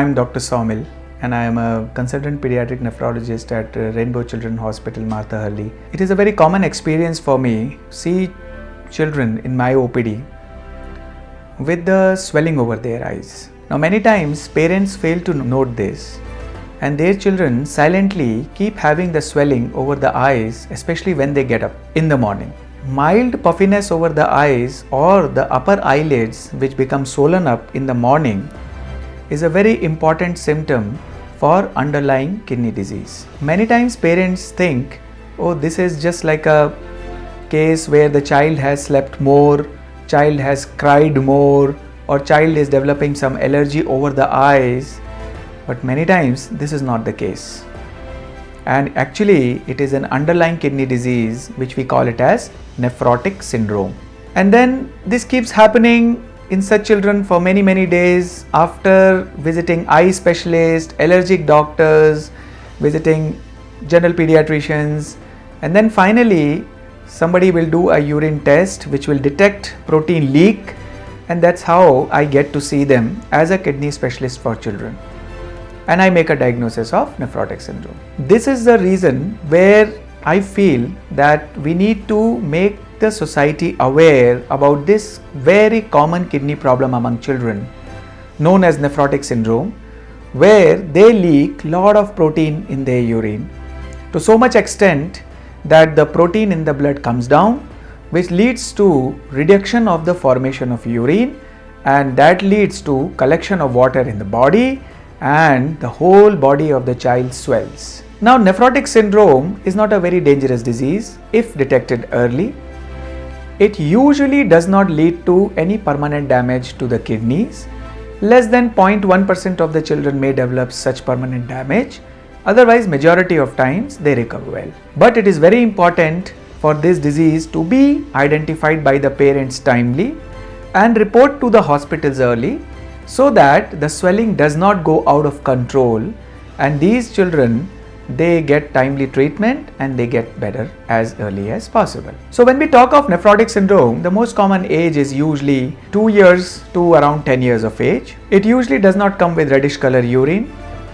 I'm Dr. Saumil and I am a consultant pediatric nephrologist at Rainbow Children's Hospital, Marthahalli. It is a very common experience for me to see children in my OPD with the swelling over their eyes. Now many times parents fail to note this and their children silently keep having the swelling over the eyes, especially when they get up in the morning. Mild puffiness over the eyes or the upper eyelids which become swollen up in the morning is a very important symptom for underlying kidney disease. Many times parents think, oh, this is just like a case where the child has slept more, child has cried more, or child is developing some allergy over the eyes. But many times this is not the case. And actually it is an underlying kidney disease which we call it as nephrotic syndrome. And then this keeps happening in such children for many days after visiting eye specialists, allergic doctors, visiting general pediatricians, and then finally somebody will do a urine test which will detect protein leak, and that's how I get to see them as a kidney specialist for children. And I make a diagnosis of nephrotic syndrome. This is the reason where I feel that we need to make the society aware about this very common kidney problem among children known as nephrotic syndrome, where they leak lot of protein in their urine to so much extent that the protein in the blood comes down, which leads to reduction of the formation of urine, and that leads to collection of water in the body, and the whole body of the child swells. Now, nephrotic syndrome is not a very dangerous disease if detected early. It usually does not lead to any permanent damage to the kidneys. Less than 0.1% of the children may develop such permanent damage. Otherwise, majority of times they recover well. But it is very important for this disease to be identified by the parents timely and report to the hospitals early, so that the swelling does not go out of control and these children, they get timely treatment and they get better as early as possible. So when we talk of nephrotic syndrome, the most common age is usually 2 years to around 10 years of age. It usually does not come with reddish color urine,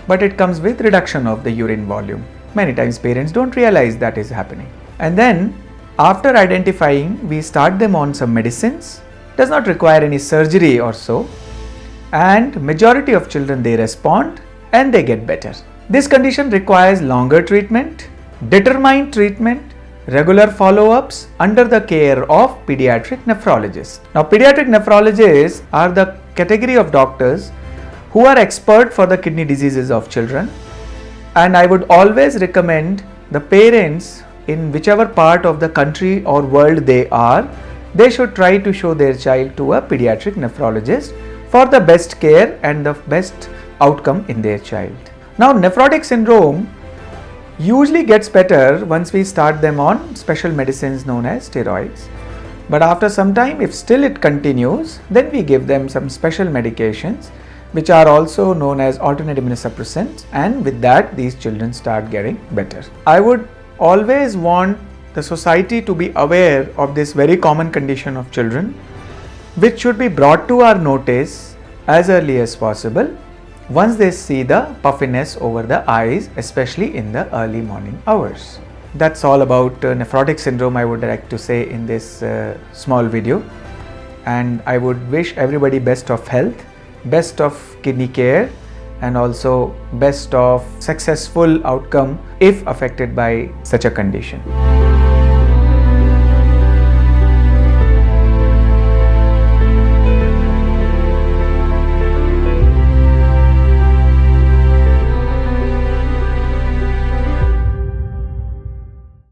but it comes with reduction of the urine volume. Many times parents don't realize that is happening. And then after identifying, we start them on some medicines. Does not require any surgery or so. And majority of children, they respond and they get better. This condition requires longer treatment, determined treatment, regular follow-ups under the care of pediatric nephrologists. Now, pediatric nephrologists are the category of doctors who are expert for the kidney diseases of children, and I would always recommend the parents in whichever part of the country or world they are, they should try to show their child to a pediatric nephrologist for the best care and the best outcome in their child. Now, nephrotic syndrome usually gets better once we start them on special medicines known as steroids. But after some time, if still it continues, then we give them some special medications which are also known as alternate immunosuppressants, and with that these children start getting better. I would always want the society to be aware of this very common condition of children, which should be brought to our notice as early as possible once they see the puffiness over the eyes, especially in the early morning hours. That's all about nephrotic syndrome I would like to say in this small video, and I would wish everybody best of health, best of kidney care, and also best of successful outcome if affected by such a condition.